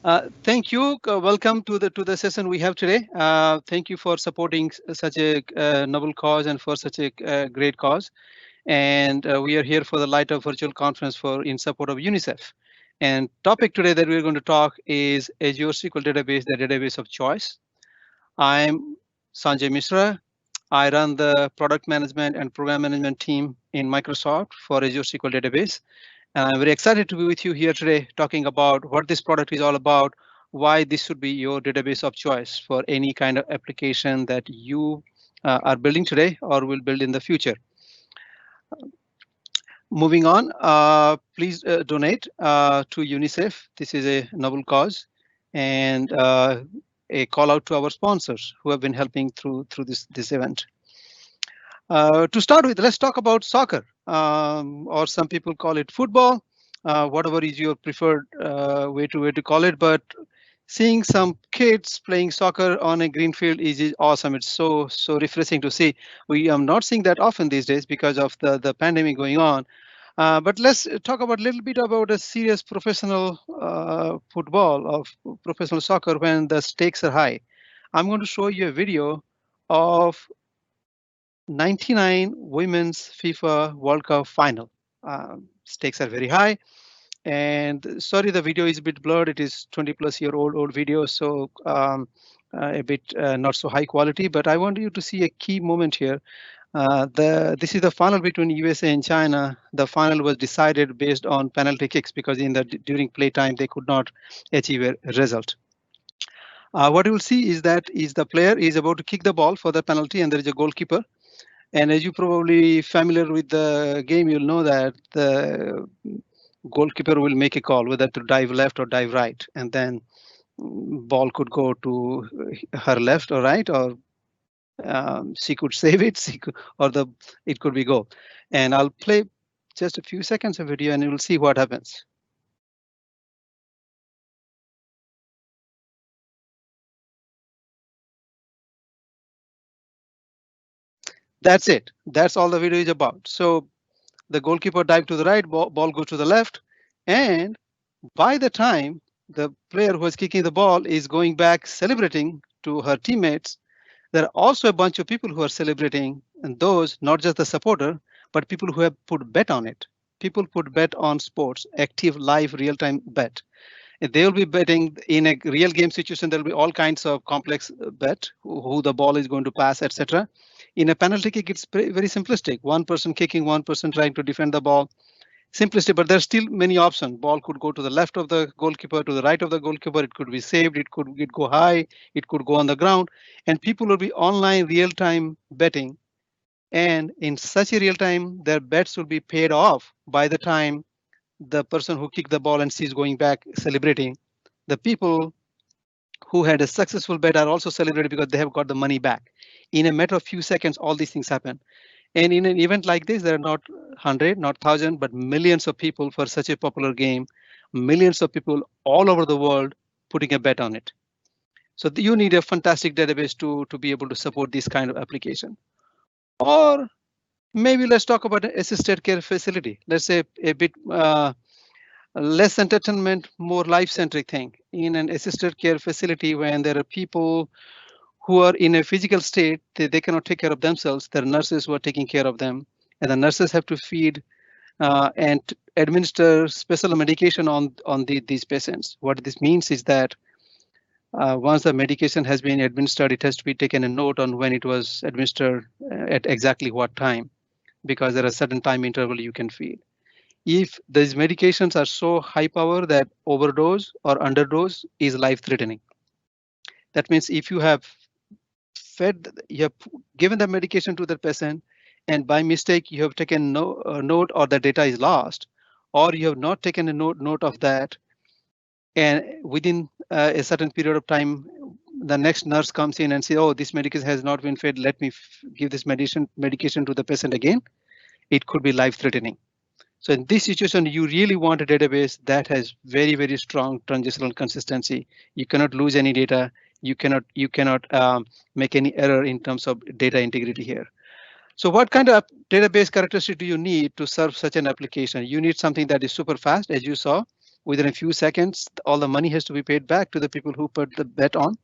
Thank you. Welcome to the session we have today. Thank you for supporting such a noble cause and for such a great cause. And we are here for the Lightup virtual conference for in support of UNICEF. And topic today that we're going to talk is Azure SQL Database, the database of choice. I'm Sanjay Mishra. I run the product management and program management team in Microsoft for Azure SQL Database. And I'm very excited to be with you here today talking about what this product is all about, why this should be your database of choice for any kind of application that you are building today or will build in the future. Moving on, please donate to UNICEF. This is a noble cause, and a call out to our sponsors who have been helping through this event. To start with, let's talk about soccer, or some people call it football, whatever is your preferred way to call it. But seeing some kids playing soccer on a green field is awesome. It's so refreshing to see. We am not seeing that often these days because of the pandemic going on. But let's talk about a little bit about a serious professional football of professional soccer when the stakes are high. I'm going to show you a video of 99 Women's FIFA World Cup final. Stakes are very high. And sorry, the video is a bit blurred. It is 20+ year old video, so a bit not so high quality. But I want you to see a key moment here. This is the final between USA and China. The final was decided based on penalty kicks because during playtime they could not achieve a result. What you will see is that the player is about to kick the ball for the penalty, and there is a goalkeeper. And as you probably familiar with the game, you'll know that the goalkeeper will make a call whether to dive left or dive right, and then ball could go to her left or right, or she could save it, it could be goal. And I'll play just a few seconds of video, and you will see what happens. That's it. That's all the video is about. So the goalkeeper dive to the right, ball goes to the left, and by the time the player who is kicking the ball is going back celebrating to her teammates, there are also a bunch of people who are celebrating, and those not just the supporter, but people who have put bet on it. People put bet on sports, active, live, real-time bet. They will be betting in a real game situation. There will be all kinds of complex bet, who the ball is going to pass, etc. In a penalty kick, it's very simplistic. One person kicking, one person trying to defend the ball. Simplistic, but there's still many options. Ball could go to the left of the goalkeeper, to the right of the goalkeeper. It could be saved. It could go high. It could go on the ground. And people will be online real-time betting. And in such a real time, their bets will be paid off by the time the person who kicked the ball and sees going back celebrating. The people who had a successful bet are also celebrating because they have got the money back. In a matter of few seconds, all these things happen. And in an event like this, there are not 100, not 1,000, but millions of people for such a popular game, millions of people all over the world putting a bet on it. So you need a fantastic database to be able to support this kind of application. Or maybe let's talk about an assisted care facility. Let's say a bit less entertainment, more life-centric thing. In an assisted care facility, when there are people who are in a physical state, they cannot take care of themselves. There are nurses who are taking care of them, and the nurses have to feed and administer special medication on these patients. What this means is that once the medication has been administered, it has to be taken a note on when it was administered at exactly what time, because there are certain time interval you can feed. If these medications are so high power that overdose or underdose is life threatening. That means if you have you have given the medication to the patient, and by mistake you have taken note, or the data is lost, or you have not taken a note of that, and within a certain period of time, the next nurse comes in and says, "Oh, this medication has not been fed. Let me give this medication to the patient again." It could be life threatening. So in this situation, you really want a database that has very strong transitional consistency. You cannot lose any data. You cannot make any error in terms of data integrity here. So what kind of database characteristic do you need to serve such an application? You need something that is super fast, as you saw. Within a few seconds, all the money has to be paid back to the people who put the bet on.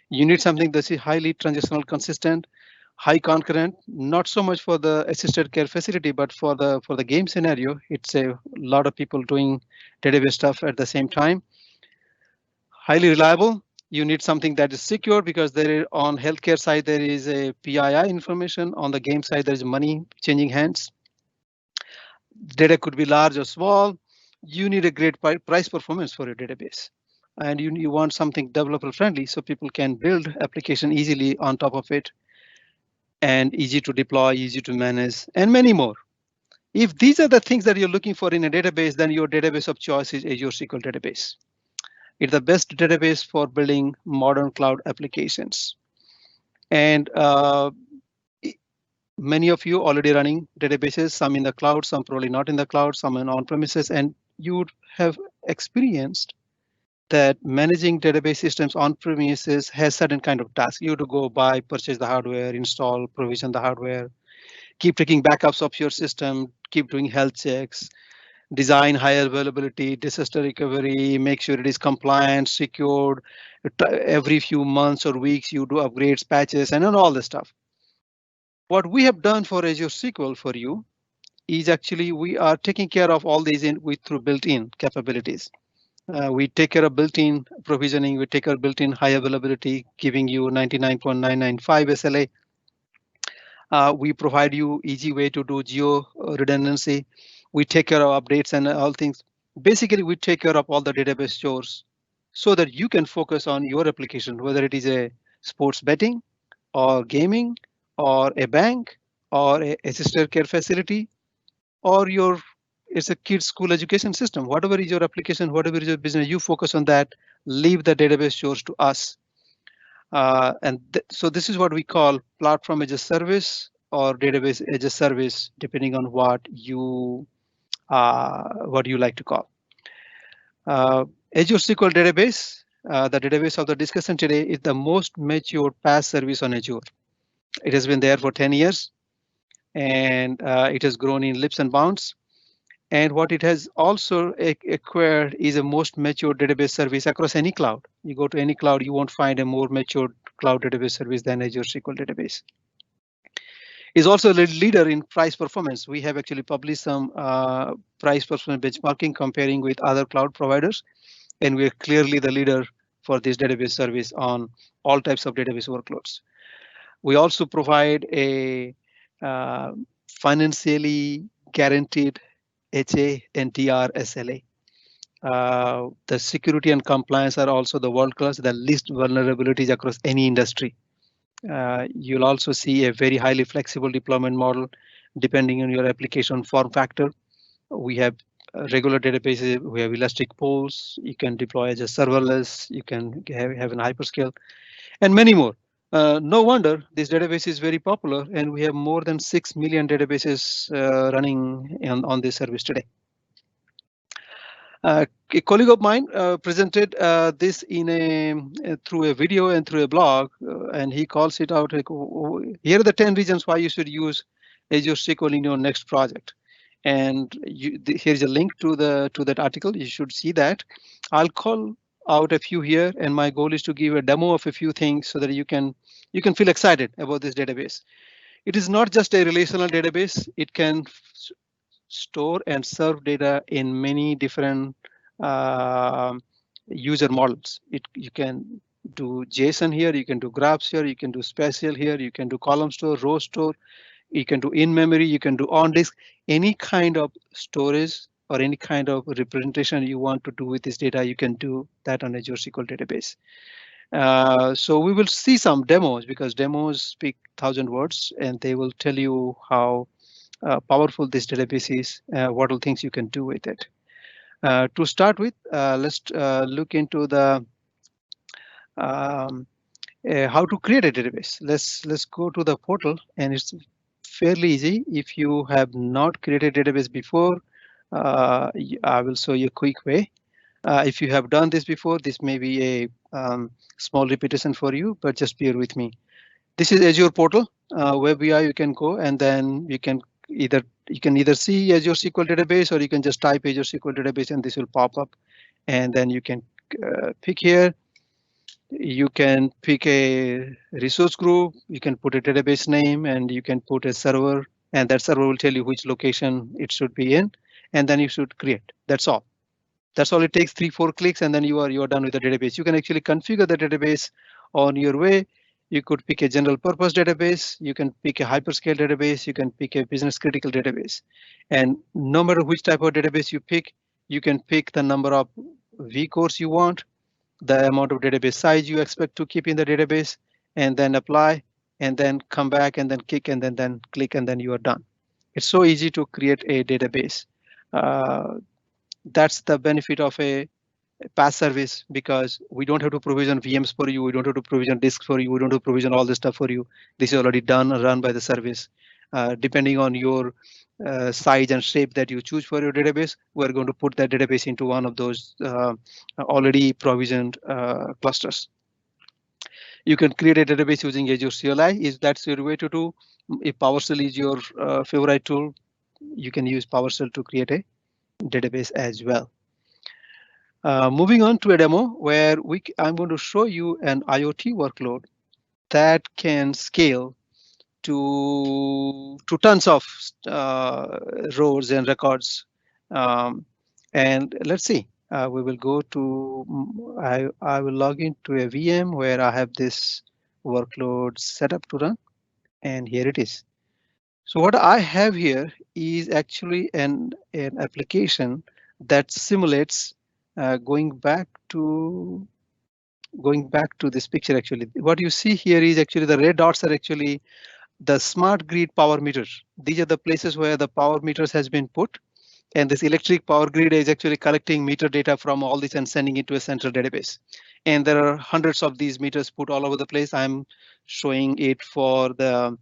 You need something that's highly transactional, consistent, high concurrent, not so much for the assisted care facility, but for the game scenario. It's a lot of people doing database stuff at the same time. Highly reliable. You need something that is secure because there is, on healthcare side there is a PII information. On the game side there is money changing hands. Data could be large or small. You need a great price performance for your database. And you want something developer friendly so people can build application easily on top of it, and easy to deploy, easy to manage, and many more. If these are the things that you're looking for in a database, then your database of choice is Azure SQL Database. It's the best database for building modern cloud applications. And many of you already running databases, some in the cloud, some probably not in the cloud, some in on-premises, and you would have experienced that managing database systems on premises has certain kind of tasks. You have to go buy, purchase the hardware, install, provision the hardware, keep taking backups of your system, keep doing health checks, design high availability, disaster recovery, make sure it is compliant, secured. Every few months or weeks, you do upgrades, patches, and all this stuff. What we have done for Azure SQL for you is actually we are taking care of all these through built-in capabilities. We take care of built-in provisioning, we take care of built-in high availability, giving you 99.995 SLA. We provide you easy way to do geo redundancy. We take care of updates and all things. Basically, we take care of all the database chores so that you can focus on your application, whether it is a sports betting or gaming or a bank or a assisted care facility or it's a kids school education system. Whatever is your application, whatever is your business, you focus on that. Leave the database chores to us. So this is what we call platform as a service or database as a service, depending on what you like to call. Azure SQL Database, the database of the discussion today, is the most mature PaaS service on Azure. It has been there for 10 years, and it has grown in leaps and bounds. And what it has also acquired is a most mature database service across any cloud. You go to any cloud, you won't find a more mature cloud database service than Azure SQL Database. Is also a leader in price performance. We have actually published some price performance benchmarking comparing with other cloud providers, and we are clearly the leader for this database service on all types of database workloads. We also provide a financially guaranteed HA and DR SLA. The security and compliance are also the world class, the least vulnerabilities across any industry. You'll also see a very highly flexible deployment model depending on your application form factor. We have regular databases, we have elastic pools, you can deploy as a serverless, you can have an hyperscale, and many more. No wonder this database is very popular, and we have more than 6 million databases running on this service today. A colleague of mine presented this through a video and through a blog, and he calls it out like, here are the 10 reasons why you should use Azure SQL in your next project. And here's a link to that article. You should see that. I'll call out a few here, and my goal is to give a demo of a few things so that you can feel excited about this database. It is not just a relational database. It can store and serve data in many different user models. You can do JSON here, you can do graphs here, you can do spatial here, you can do column store, row store, you can do in memory, you can do on disk, any kind of storage or any kind of representation you want to do with this data, you can do that on Azure SQL Database. So we will see some demos because demos speak 1,000 words and they will tell you how powerful this database is, what all things you can do with it. To start with, let's look into the how to create a database. Let's go to the portal, and it's fairly easy. If you have not created a database before, I will show you a quick way. If you have done this before, this may be a small repetition for you, but just bear with me. This is Azure Portal, where you can go, and then you can either see Azure SQL Database, or you can just type Azure SQL Database, and this will pop up. and then you can pick here. You can pick a resource group, you can put a database name, and you can put a server, and that server will tell you which location it should be in, and then you should create. That's all. That's all it takes, 3-4 clicks, and then you are done with the database. You can actually configure the database on your way. You could pick a general purpose database, you can pick a hyperscale database, you can pick a business critical database. And no matter which type of database you can pick the number of vCores you want, the amount of database size you expect to keep in the database, and then apply, and then come back and then kick and then click, and then you are done. It's so easy to create a database. That's the benefit of a PaaS service, because we don't have to provision VMs for you, we don't have to provision disks for you, we don't have to provision all this stuff for you. This is already done and run by the service. Depending on your size and shape that you choose for your database, we're going to put that database into one of those already provisioned clusters. You can create a database using Azure CLI. If that's your way to do, if PowerShell is your favorite tool, you can use PowerShell to create a database as well. Moving on to a demo where I'm going to show you an IoT workload that can scale to tons of rows and records. And let's see, we will go to, I will log into a VM where I have this workload set up to run, and here it is. So what I have here is actually an application that simulates going back to this picture. Actually, what you see here is actually the red dots are actually the smart grid power meters. These are the places where the power meters has been put, and this electric power grid is actually collecting meter data from all this and sending it to a central database. And there are hundreds of these meters put all over the place. I'm showing it for the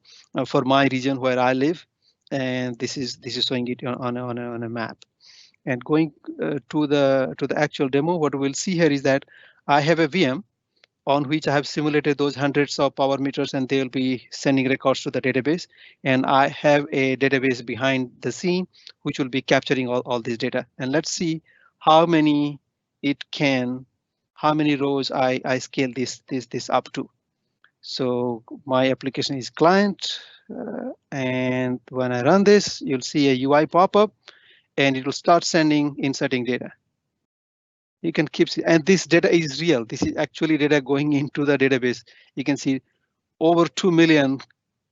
for my region where I live, and this is showing it on a map. And going to the actual demo, what we'll see here is that I have a VM on which I have simulated those hundreds of power meters, and they'll be sending records to the database. And I have a database behind the scene which will be capturing all this data. And let's see how many how many rows I scale this up to. So my application is client, and when I run this, you'll see a UI pop up, and it will start inserting data. You can keep, and this data is real. This is actually data going into the database. You can see over 2 million,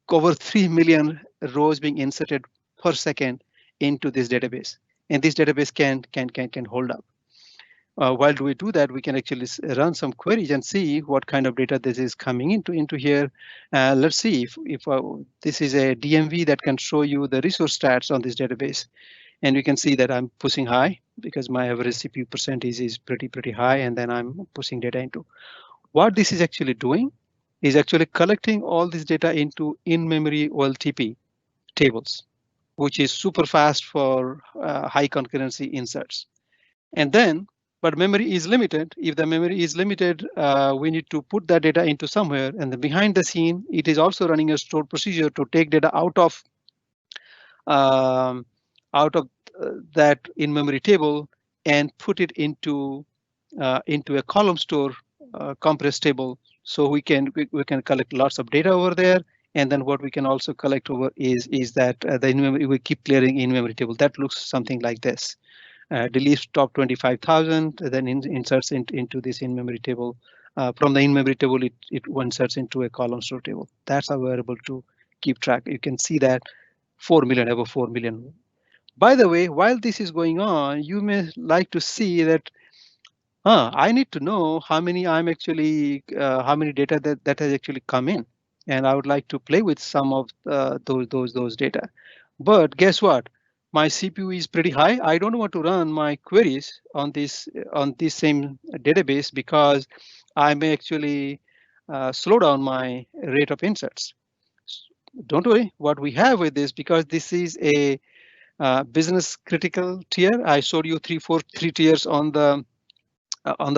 over 3 million rows being inserted per second into this database, and this database can hold up. While we do that, we can actually run some queries and see what kind of data this is coming into here. Let's see if this is a DMV that can show you the resource stats on this database. And you can see that I'm pushing high because my average CPU percentage is pretty high, and then I'm pushing data into. What this is actually doing is actually collecting all this data into in-memory OLTP tables, which is super fast for high concurrency inserts. And then, but memory is limited. If the memory is limited, we need to put that data into somewhere, and then behind the scene, it is also running a stored procedure to take data out of that in-memory table and put it into a column store compressed table. So we can collect lots of data over there, and then what we can also collect over is that the in-memory, we keep clearing in-memory table. That looks something like this. Deletes top 25,000, then inserts into this in-memory table. From the in-memory table, it inserts into a column store table. That's how we're able to keep track. You can see that 4 million, over 4 million. By the way, while this is going on, you may like to see that I need to know how many I'm actually how many data that has actually come in, and I would like to play with some of those data. But guess what? My CPU is pretty high. I don't want to run my queries on this same database because I may actually slow down my rate of inserts. Don't worry. What we have with this, because this is a business critical tier. I showed you three tiers on the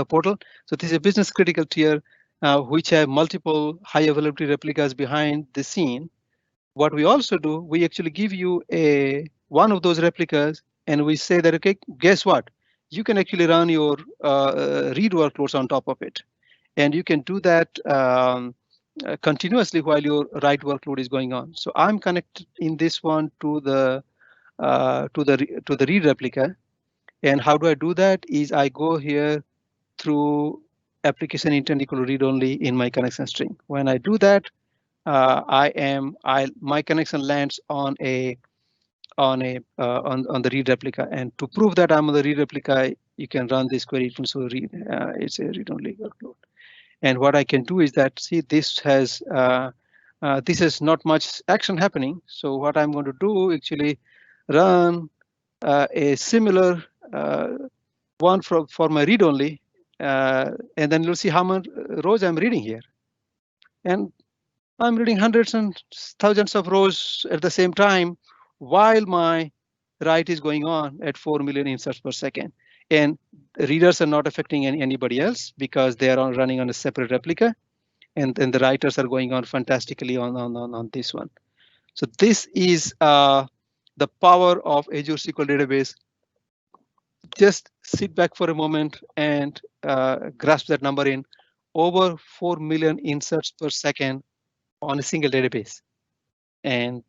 portal. So this is a business critical tier which have multiple high availability replicas behind the scene. What we also do, we actually give you one of those replicas, and we say that, okay, guess what? you can actually run your read workloads on top of it. And you can do that continuously while your write workload is going on. So I'm connected in this one to the read replica. And how do I do that? Is I go here through application intent equal to read only in my connection string. When I do that, my connection lands on the read replica. And to prove that I'm on the read replica, you can run this query. So read, it's a read only workload. And what I can do is that, see, this has not much action happening. So what I'm going to do actually run a similar one for my read only, and then you'll see how many rows I'm reading here. And I'm reading hundreds and thousands of rows at the same time while my write is going on at 4 million inserts per second. And readers are not affecting anybody else because they are running on a separate replica. And then the writers are going on fantastically on this one. So this is the power of Azure SQL Database. Just sit back for a moment and grasp that number in. Over 4 million inserts per second on a single database. And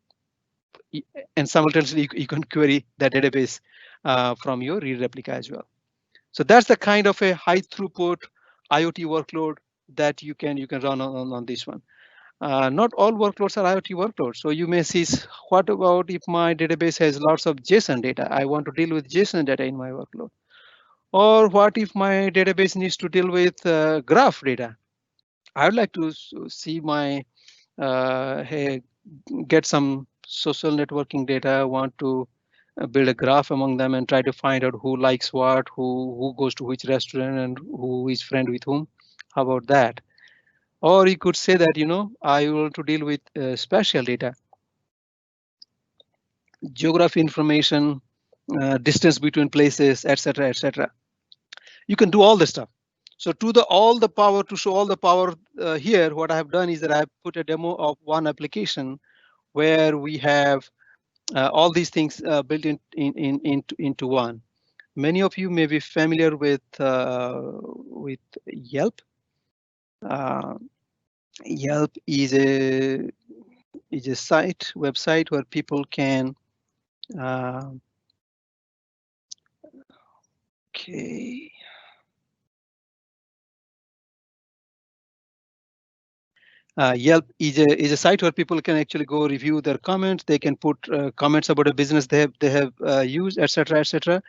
simultaneously you can query that database from your read replica as well. So that's the kind of a high throughput IoT workload that you can run on this one. Not all workloads are IoT workloads. So you may see, what about if my database has lots of JSON data? I want to deal with JSON data in my workload. Or what if my database needs to deal with graph data? I would like to see my hey, get some social networking data. I want to build a graph among them and try to find out who likes what, who goes to which restaurant, and who is friend with whom. How about that? Or you could say that, I want to deal with spatial data, geography information, distance between places, etc., etc. You can do all this stuff. So to all the power, to show all the power here, what I have done is that I have put a demo of one application where we have all these things built into one. Many of you may be familiar with Yelp. Yelp is a website where people can okay. Yelp is a site where people can actually go review their comments. They can put comments about a business they have used, etc., etc.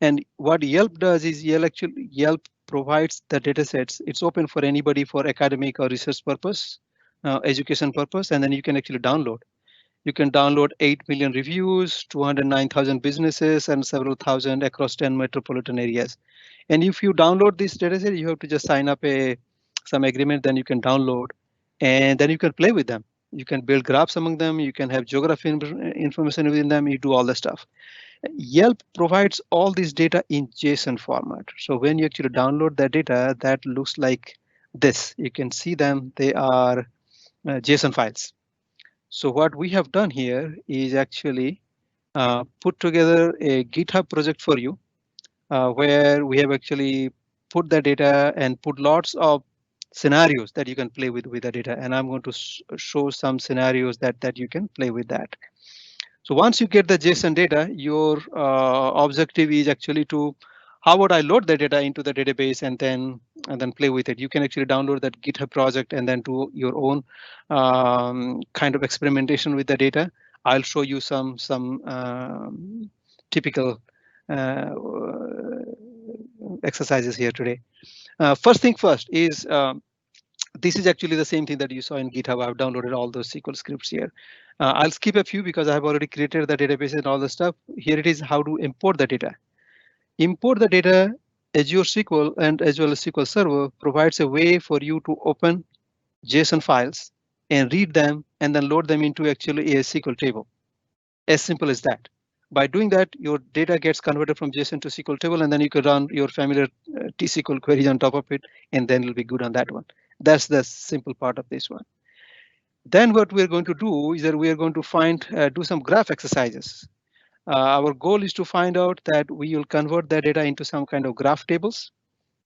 And what Yelp does is Yelp provides the data sets. It's open for anybody for academic or research purpose, education purpose, and then you can actually download. You can download 8 million reviews, 209,000 businesses, and several thousand across 10 metropolitan areas. And if you download this data set, you have to just sign up some agreement, then you can download. And then you can play with them. You can build graphs among them. You can have geography information within them. You do all the stuff. Yelp provides all this data in JSON format. So when you actually download that data, that looks like this. You can see them. They are JSON files. So what we have done here is actually put together a GitHub project for you, where we have actually put the data and put lots of scenarios that you can play with the data. And I'm going to show some scenarios that you can play with that. So once you get the JSON data, your objective is actually to, how about I load the data into the database and then play with it. You can actually download that GitHub project and then do your own kind of experimentation with the data. I'll show you some typical exercises here today. First thing first is this is actually the same thing that you saw in GitHub. I've downloaded all those SQL scripts here. I'll skip a few because I've already created the database and all the stuff. Here it is how to import the data. Import the data. Azure SQL and as well as SQL Server provides a way for you to open JSON files and read them and then load them into actually a SQL table. As simple as that. By doing that, your data gets converted from JSON to SQL table, and then you can run your familiar T-SQL queries on top of it, and then it'll be good on that one. That's the simple part of this one. Then what we're going to do is that we are going to do some graph exercises. Our goal is to find out that we will convert that data into some kind of graph tables.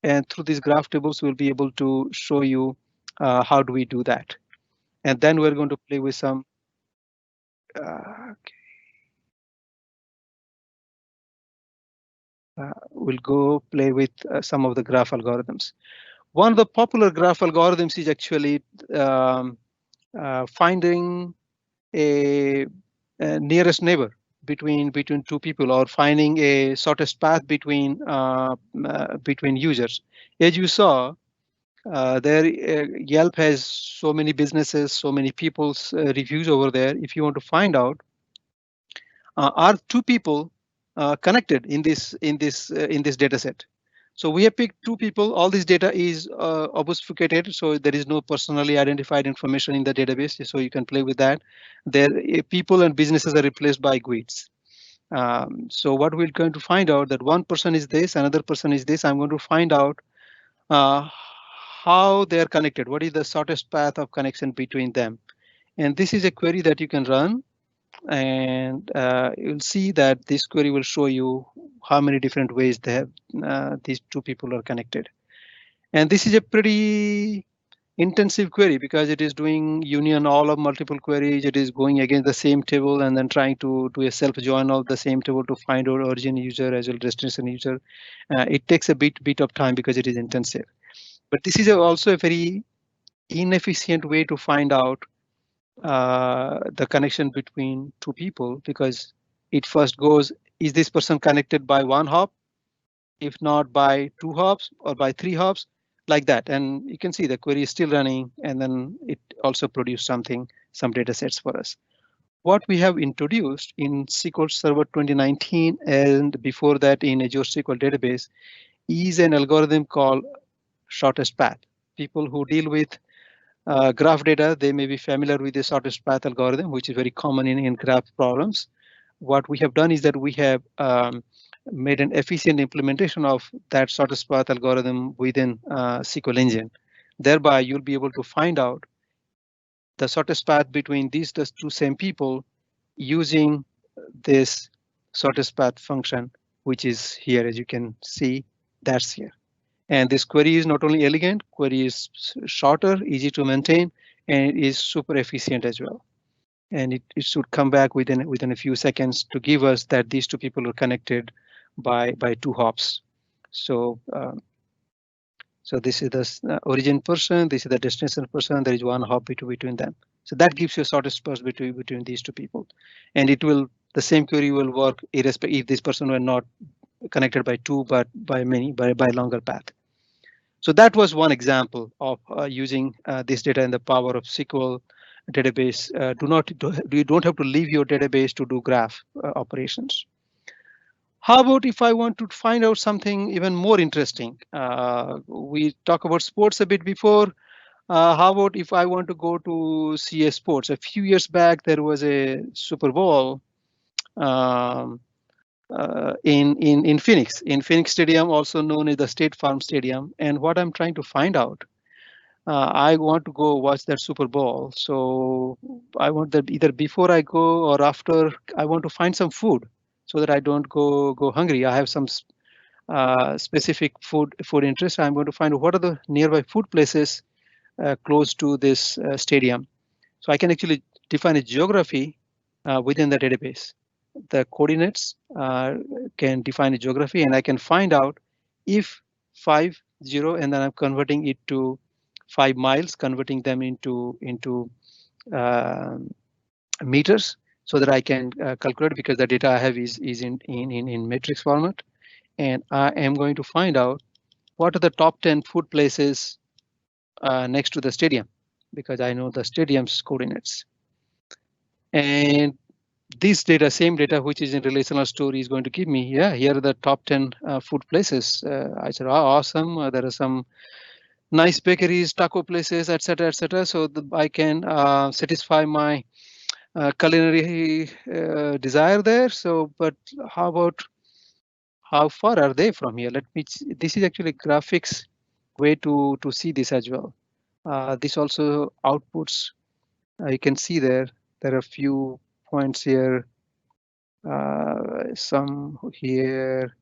And through these graph tables, we'll be able to show you how do we do that. And then we're going to play with some. Okay, we'll go play with some of the graph algorithms. One of the popular graph algorithms is actually um, finding a nearest neighbor between two people, or finding a shortest path between users. As you saw, there Yelp has so many businesses, so many people's reviews over there. If you want to find out, are two people connected in this data set? So we have picked two people. All this data is obfuscated, so there is no personally identified information in the database. So you can play with that. There, people and businesses are replaced by GUIDs. So what we're going to find out that one person is this, another person is this. I'm going to find out uh, how they are connected. What is the shortest path of connection between them? And this is a query that you can run, and you'll see that this query will show you how many different ways they have these two people are connected. And this is a pretty intensive query because it is doing union all of multiple queries. It is going against the same table and then trying to do a self join of the same table to find out origin user as well as destination user. It takes a bit of time because it is intensive. But this is also a very inefficient way to find out the connection between two people, because it first goes, is this person connected by one hop? If not, by two hops or by three hops, like that. And you can see the query is still running, and then it also produced some data sets for us. What we have introduced in SQL Server 2019 and before that in Azure SQL Database is an algorithm called shortest path. People who deal with graph data, they may be familiar with the shortest path algorithm, which is very common in graph problems. What we have done is that we have made an efficient implementation of that shortest path algorithm within SQL engine. Thereby, you'll be able to find out the shortest path between these two same people using this shortest path function, which is here. As you can see, that's here. And this query is not only elegant, query is shorter, easy to maintain, and it is super efficient as well. And it should come back within a few seconds to give us that these two people are connected by two hops. So so this is the origin person, this is the destination person. There is one hop between them. So that gives you a shortest path between these two people, and it will the same query will work irrespective if this person were not connected by two, but by longer path. So that was one example of using this data in the power of SQL database. You don't have to leave your database to do graph operations. How about if I want to find out something even more interesting? We talked about sports a bit before. How about if I want to go to see a sports? A few years back, there was a Super Bowl um, in Phoenix Stadium, also known as the State Farm Stadium. And what I'm trying to find out, I want to go watch that Super Bowl. So I want that either before I go or after. I want to find some food so that I don't go hungry. I have some specific food interest. I'm going to find what are the nearby food places close to this stadium. So I can actually define a geography within the database. The coordinates can define a geography, and I can find out if 50, and then I'm converting it to 5 miles, converting them into uh, meters, so that I can calculate, because the data I have is in matrix format. And I am going to find out what are the top 10 food places next to the stadium, because I know the stadium's coordinates. And this data, same data, which is in relational story, is going to give me, yeah, here are the top 10 food places. I said, oh, awesome. There are some nice bakeries, taco places, etc., etc. So I can satisfy my culinary desire there. So, but how about how far are they from here? This is actually graphics way to see this as well. This also outputs. You can see there are a few points here some here,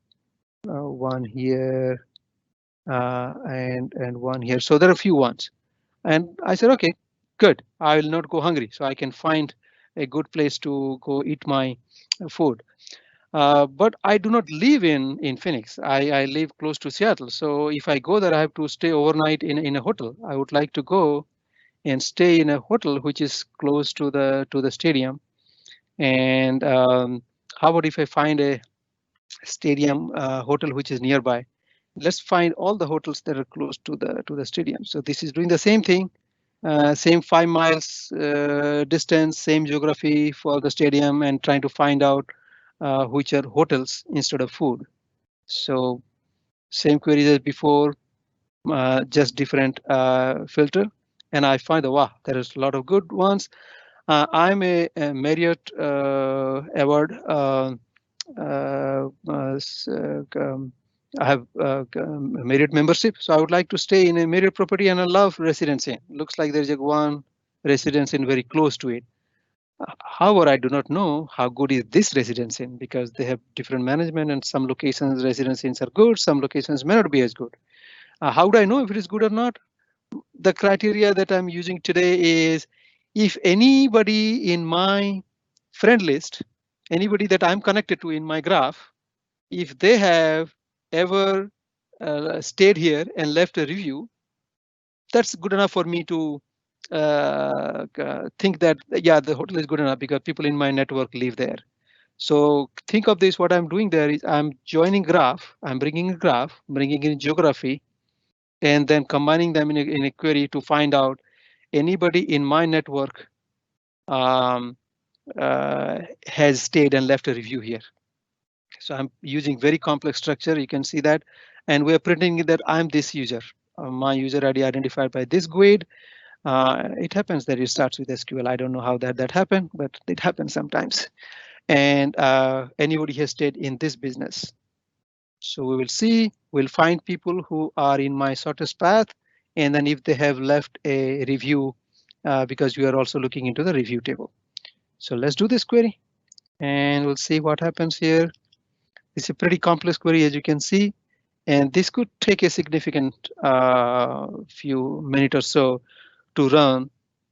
one here, and one here. So there are a few ones. And I said, okay, good. I will not go hungry, so I can find a good place to go eat my food. But I do not live in Phoenix. I live close to Seattle. So if I go there, I have to stay overnight in a hotel. I would like to go and stay in a hotel which is close to the stadium. And how about if I find a stadium hotel which is nearby? Let's find all the hotels that are close to the stadium. So this is doing the same thing, same 5 miles distance, same geography for the stadium, and trying to find out which are hotels instead of food. So same queries as before, just different filter, and I find that wow, there is a lot of good ones. I'm a Marriott award. I have a Marriott membership, so I would like to stay in a Marriott property, and I love Residence Inn. Looks like there's a one Residence Inn very close to it. However, I do not know how good is this Residence Inn because they have different management, and some locations Residence Inns are good, some locations may not be as good. How do I know if it is good or not? The criteria that I'm using today is if anybody in my friend list, anybody that I'm connected to in my graph, if they have ever stayed here and left a review, that's good enough for me to think that, yeah, the hotel is good enough because people in my network live there. So think of this, what I'm doing there is I'm joining graph, I'm bringing a graph, bringing in geography, and then combining them in a query to find out anybody in my network um, has stayed and left a review here. So I'm using very complex structure. You can see that, and we're pretending that I'm this user. My user ID identified by this GUID. It happens that it starts with SQL. I don't know how that happened, but it happens sometimes. And anybody has stayed in this business. So we will see, we'll find people who are in my shortest path, and then if they have left a review, because we are also looking into the review table. So let's do this query and we'll see what happens here. It's a pretty complex query, as you can see, and this could take a significant few minutes or so to run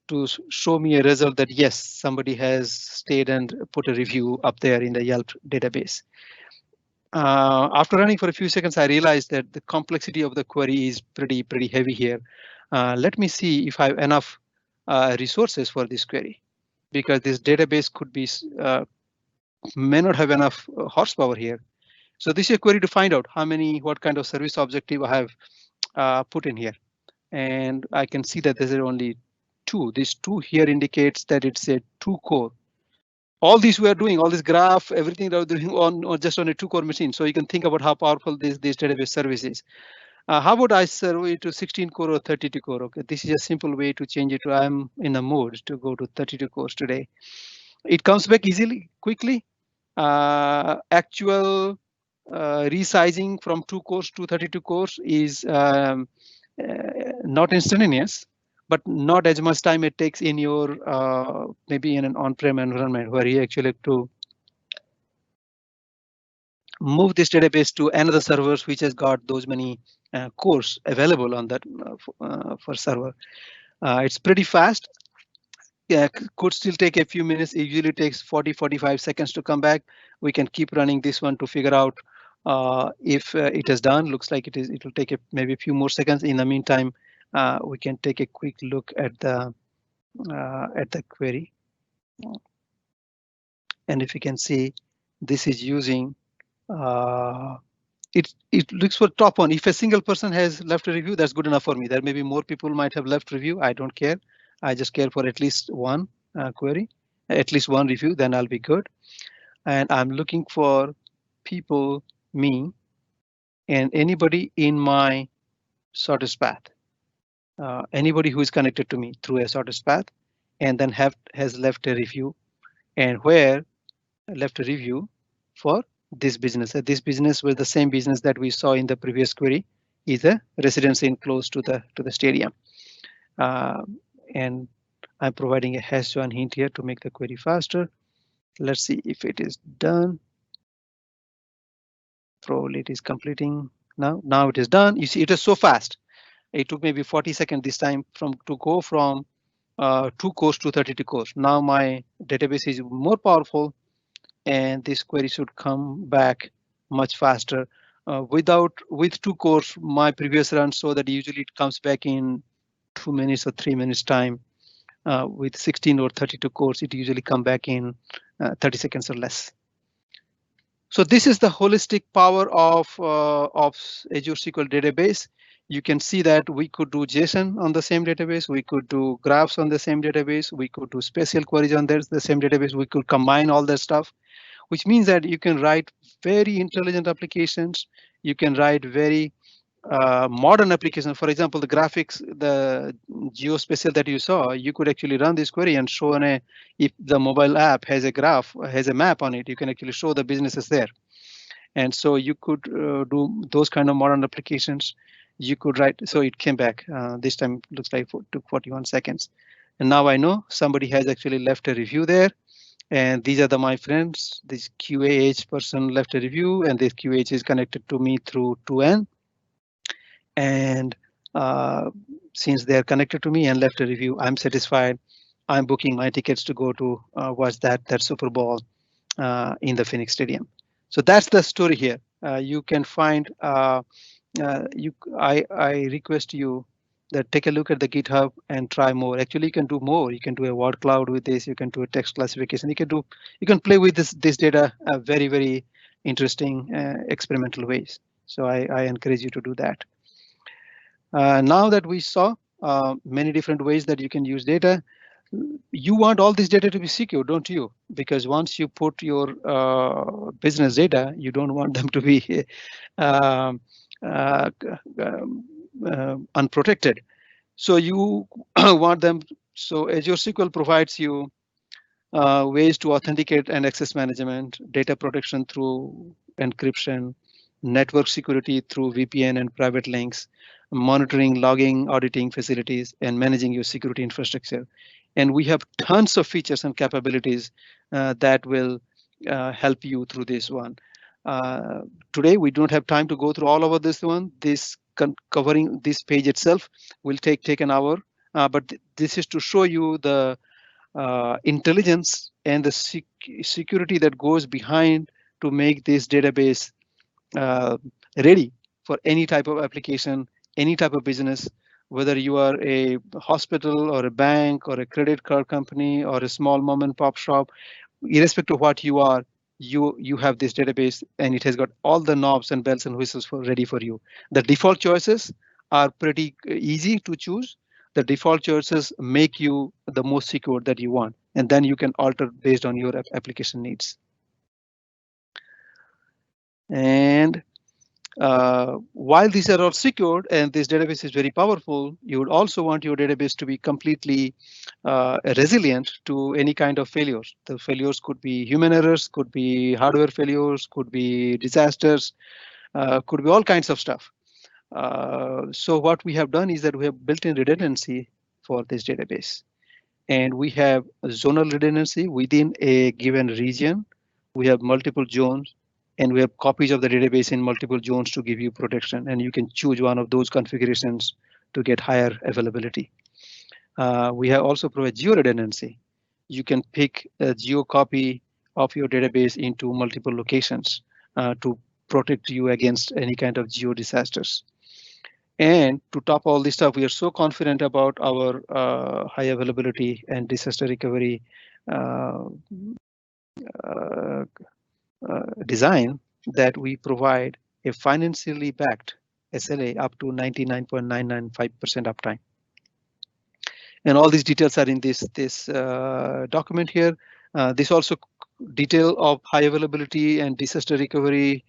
to show me a result that yes, somebody has stayed and put a review up there in the Yelp database. After running for a few seconds, I realized that the complexity of the query is pretty heavy here. Let me see if I have enough resources for this query, because this database could be may not have enough horsepower here. So this is a query to find out how many, what kind of service objective I have put in here. And I can see that there are only two. This two here indicates that it's a 2-core. All these we are doing, all this graph, everything that we're doing on or just on a 2-core machine. So you can think about how powerful this database service is. How about I serve it to 16-core or 32-core? Okay, this is a simple way to change it to, I'm in a mood to go to 32 cores today. It comes back easily, quickly. Actual resizing from 2 cores to 32 cores is not instantaneous, but not as much time it takes in your maybe in an on-prem environment where you actually have to move this database to another servers which has got those many cores available on that for server. It's pretty fast. Yeah, could still take a few minutes. It usually takes 40-45 seconds to come back. We can keep running this one to figure out if it is done. Looks like it is. It will take maybe a few more seconds. In the meantime, we can take a quick look at the query. And if you can see, this is using it looks for top one. If a single person has left a review, that's good enough for me. There may be more people might have left review. I don't care. I just care for at least one query, at least one review, then I'll be good. And I'm looking for people, me, and anybody in my shortest path. Anybody who is connected to me through a shortest path, and then has left a review, and where left a review for this business. This business was the same business that we saw in the previous query, is a residence in close to the stadium. And I'm providing a hash one hint here to make the query faster. Let's see if it is done. Probably it is completing now. Now it is done. You see, it is so fast. It took maybe 40 seconds this time to go from 2 cores to 32 cores. Now my database is more powerful, and this query should come back much faster. With 2 cores, my previous run so that usually it comes back in 2 minutes or 3 minutes time. With 16 or 32 cores, it usually come back in 30 seconds or less. So this is the holistic power of Azure SQL Database. You can see that we could do JSON on the same database. We could do graphs on the same database. We could do spatial queries on the same database. We could combine all that stuff, which means that you can write very intelligent applications. You can write very modern applications. For example, the graphics, the geospatial that you saw, you could actually run this query and show if the mobile app has a graph, has a map on it, you can actually show the businesses there. And so you could do those kind of modern applications. You could write, so it came back. This time looks like it took 41 seconds. And now I know somebody has actually left a review there. And these are my friends. This QAH person left a review, and this QAH is connected to me through 2N. And since they're connected to me and left a review, I'm satisfied. I'm booking my tickets to go to watch that Super Bowl in the Phoenix Stadium. So that's the story here. You can find I request you that take a look at the GitHub and try more. Actually, you can do more. You can do a word cloud with this. You can do a text classification. You can play with this data very interesting experimental ways. So I encourage you to do that. Now that we saw many different ways that you can use data, you want all this data to be secure, don't you? Because once you put your business data, you don't want them to be unprotected. So you want them. So Azure SQL provides you ways to authenticate and access management, data protection through encryption, network security through VPN and private links, monitoring, logging, auditing facilities, and managing your security infrastructure. And we have tons of features and capabilities that will help you through this one. Today, we don't have time to go through all over this one. Covering this page itself will take an hour, but this is to show you the intelligence and the security that goes behind to make this database ready for any type of application, any type of business, whether you are a hospital or a bank or a credit card company or a small mom and pop shop, irrespective of what you are, you have this database and it has got all the knobs and bells and whistles ready for you. The default choices are pretty easy to choose. The default choices make you the most secure that you want, and then you can alter based on your application needs. And while these are all secured and this database is very powerful, you would also want your database to be completely resilient to any kind of failures. The failures could be human errors, could be hardware failures, could be disasters, could be all kinds of stuff. So what we have done is that we have built in redundancy for this database. And we have zonal redundancy within a given region. We have multiple zones, and we have copies of the database in multiple zones to give you protection. And you can choose one of those configurations to get higher availability. We have also provide geo redundancy. You can pick a geo copy of your database into multiple locations to protect you against any kind of geo disasters. And to top all this stuff, we are so confident about our high availability and disaster recovery design that we provide a financially backed SLA up to 99.995% uptime. And all these details are in this document here. This also detail of high availability and disaster recovery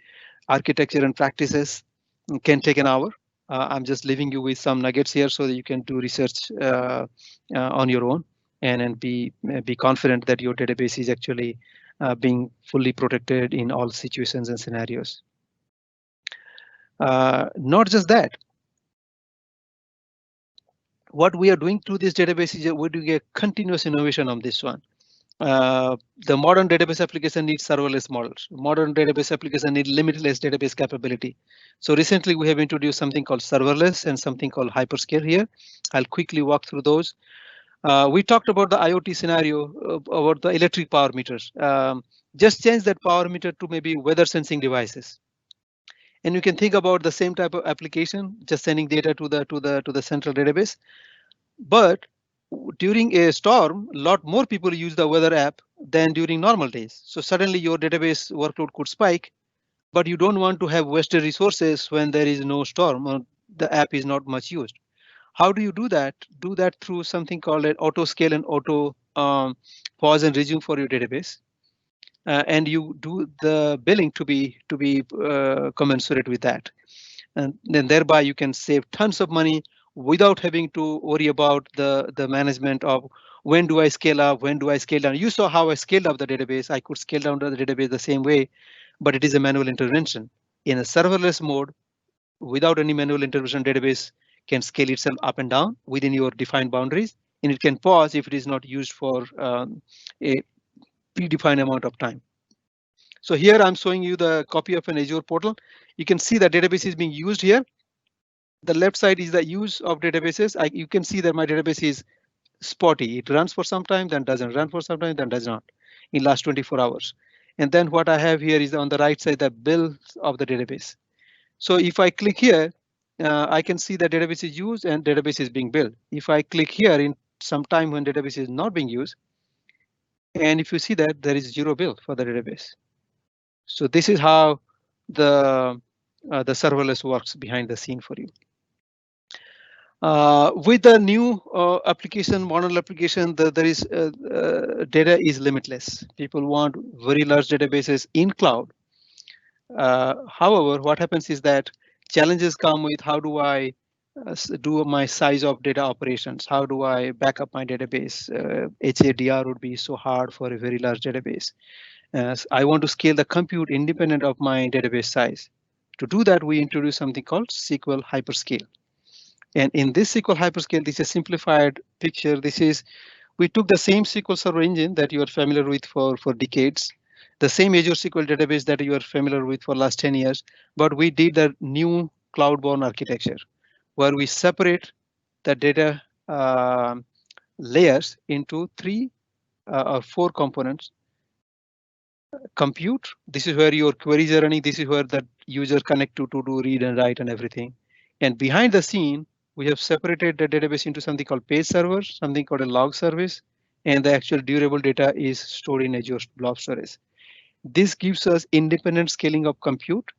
architecture and practices can take an hour. I'm just leaving you with some nuggets here so that you can do research on your own and be confident that your database is actually being fully protected in all situations and scenarios. Not just that. What we are doing through this database is we're doing a continuous innovation on this one. The modern database application needs serverless models. Modern database application need limitless database capability. So recently we have introduced something called serverless and something called hyperscale here. I'll quickly walk through those. We talked about the IoT scenario about the electric power meters. Just change that power meter to maybe weather sensing devices. And you can think about the same type of application, just sending data to the central database. But during a storm, a lot more people use the weather app than during normal days. So suddenly your database workload could spike, but you don't want to have wasted resources when there is no storm or the app is not much used. How do you do that? Do that through something called an auto scale and auto pause and resume for your database. And you do the billing to be commensurate with that, and then thereby you can save tons of money without having to worry about the management of when do I scale up, when do I scale down. You saw how I scaled up the database. I could scale down the database the same way, but it is a manual intervention. In a serverless mode, without any manual intervention, database can scale itself up and down within your defined boundaries, and it can pause if it is not used for a predefined amount of time. So here I'm showing you the copy of an Azure portal. You can see the database is being used here. The left side is the use of databases. You can see that my database is spotty. It runs for some time, then doesn't run for some time, then does not in last 24 hours. And then what I have here is on the right side, the build of the database. So if I click here, I can see the database is used and database is being built. If I click here in some time when database is not being used, and if you see that there is zero bill for the database. So this is how the serverless works behind the scene for you. With the new application, model application, there is data is limitless. People want very large databases in cloud. However, what happens is that challenges come with how do I do my size of data operations? How do I back up my database? HADR would be so hard for a very large database. I want to scale the compute independent of my database size. To do that, we introduce something called SQL Hyperscale. And in this SQL Hyperscale, this is a simplified picture. We took the same SQL Server engine that you are familiar with for decades, the same Azure SQL database that you are familiar with for last 10 years, but we did a new Cloudborne architecture where we separate the data layers into three or four components. Compute, this is where your queries are running. This is where the user connect to do read and write and everything. And behind the scene, we have separated the database into something called page server, something called a log service, and the actual durable data is stored in Azure Blob Storage. This gives us independent scaling of compute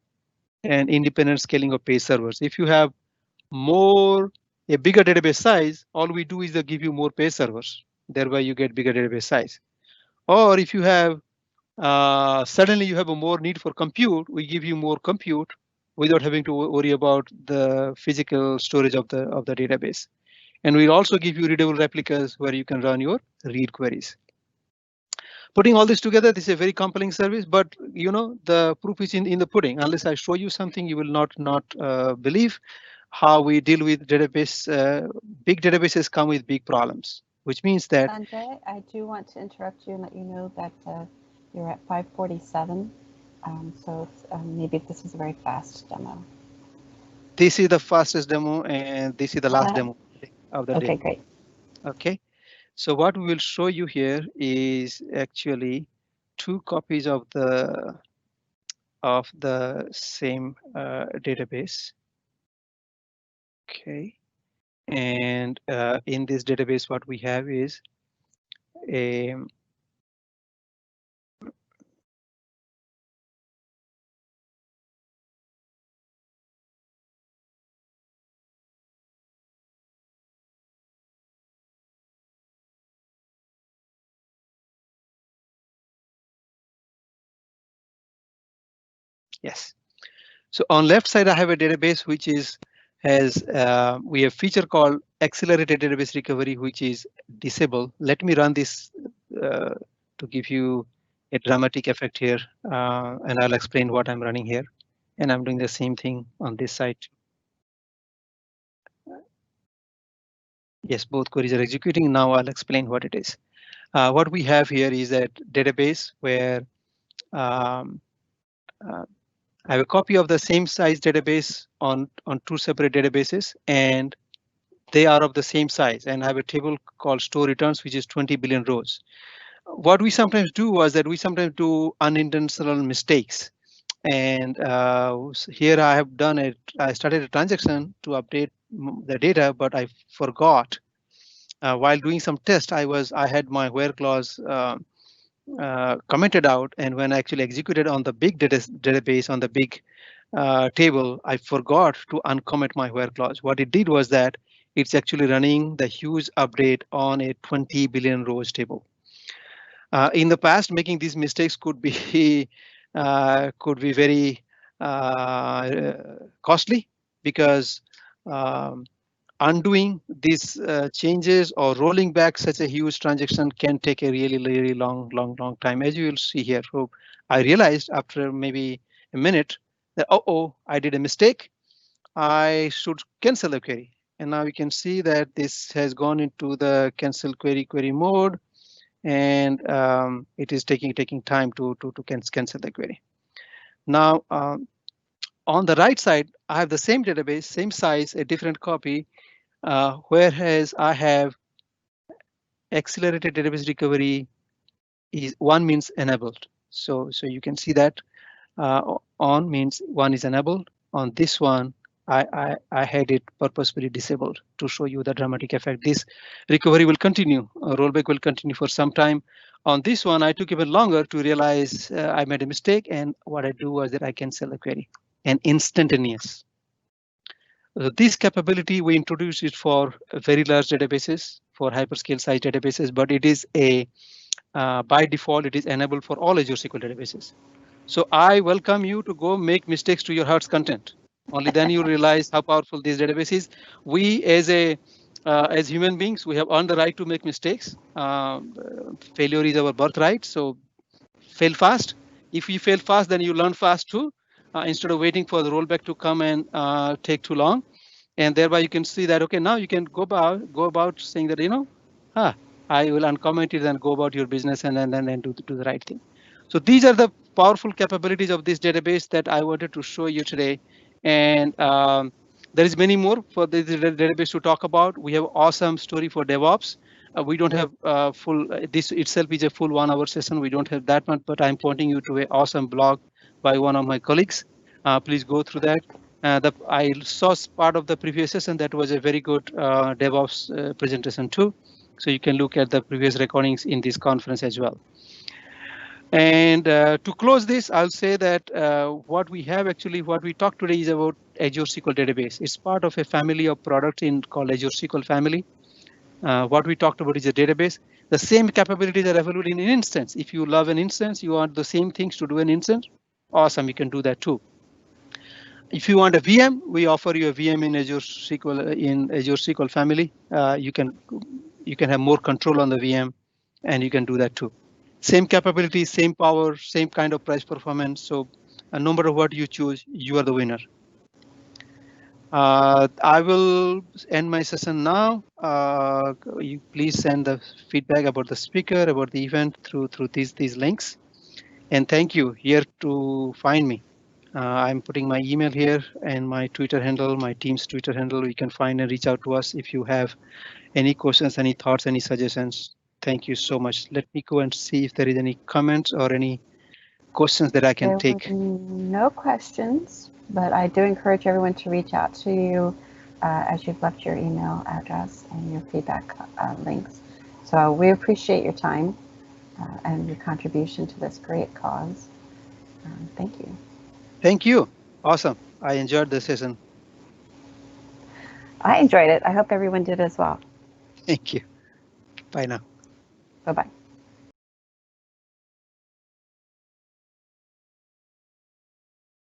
and independent scaling of page servers. If you have a bigger database size, all we do is give you more page servers. Thereby you get bigger database size. Or if you have suddenly you have a more need for compute, we give you more compute without having to worry about the physical storage of the database. And we'll also give you readable replicas where you can run your read queries. Putting all this together, this is a very compelling service, but the proof is in the pudding. Unless I show you something, you will not believe how we deal with database. Big databases come with big problems, which means that. Sanjay, I do want to interrupt you and let you know that you're at 5:47, so maybe this is a very fast demo. This is the fastest demo, and this is the last demo of the day. Okay, great. Okay, so what we will show you here is actually two copies of the same database. Okay, and in this database, what we have is a yes. So on left side, I have a database which we have feature called accelerated database recovery, which is disabled. Let me run this to give you a dramatic effect here, and I'll explain what I'm running here. And I'm doing the same thing on this side. Yes, both queries are executing. Now I'll explain what it is. What we have here is a database where um, uh, I have a copy of the same size database on two separate databases, and they are of the same size. And I have a table called store returns, which is 20 billion rows. What we sometimes do was that we sometimes do unintentional mistakes. And here I have done it. I started a transaction to update the data, but I forgot. While doing some test, I had my where clause commented out, and when I actually executed on the big database on the big table, I forgot to uncomment my where clause. What it did was that it's actually running the huge update on a 20 billion rows table. In the past, making these mistakes could be very costly, because um, undoing these changes or rolling back such a huge transaction can take a really long time, as you will see here. So I realized after maybe a minute that, oh, I did a mistake. I should cancel the query. And now you can see that this has gone into the cancel query mode, and it is taking time to cancel the query. Now on the right side, I have the same database, same size, a different copy, whereas I have accelerated database recovery is one means enabled. So you can see that on means one is enabled. On this one, I had it purposefully disabled to show you the dramatic effect. This recovery will continue, rollback will continue for some time. On this one, I took even longer to realize I made a mistake, and what I do was that I cancel the query, and instantaneous. This capability we introduced it for very large databases, for hyperscale size databases, but it is a by default it is enabled for all Azure SQL databases. So I welcome you to go make mistakes to your heart's content. Only then you realize how powerful this database is. We as human beings, we have earned the right to make mistakes. Failure is our birthright. So fail fast. If you fail fast, then you learn fast too, instead of waiting for the rollback to come and take too long. And thereby you can see that, okay, now you can go about saying that, I will uncomment it and go about your business, and then do the right thing. So these are the powerful capabilities of this database that I wanted to show you today. And there is many more for this database to talk about. We have awesome story for DevOps. We don't have full, this itself is a full 1 hour session. We don't have that much, but I'm pointing you to an awesome blog by one of my colleagues. Please go through that. I saw part of the previous session. That was a very good DevOps presentation too. So you can look at the previous recordings in this conference as well. And to close this, I'll say that what we talked today is about Azure SQL Database. It's part of a family of products called Azure SQL family. What we talked about is a database. The same capabilities are available in an instance. If you love an instance, you want the same things to do an instance, awesome, you can do that too. If you want a VM, we offer you a VM in Azure SQL family. You can have more control on the VM, and you can do that too. Same capability, same power, same kind of price performance. So no matter what you choose, you are the winner. I will end my session now. You please send the feedback about the speaker, about the event through these links. And thank you here to find me. I'm putting my email here and my Twitter handle, my team's Twitter handle. You can find and reach out to us if you have any questions, any thoughts, any suggestions. Thank you so much. Let me go and see if there is any comments or any questions that I can take. No questions, but I do encourage everyone to reach out to you as you've left your email address and your feedback links. So we appreciate your time and your contribution to this great cause. Thank you. Thank you. Awesome. I enjoyed the session. I enjoyed it. I hope everyone did as well. Thank you. Bye now. Bye-bye.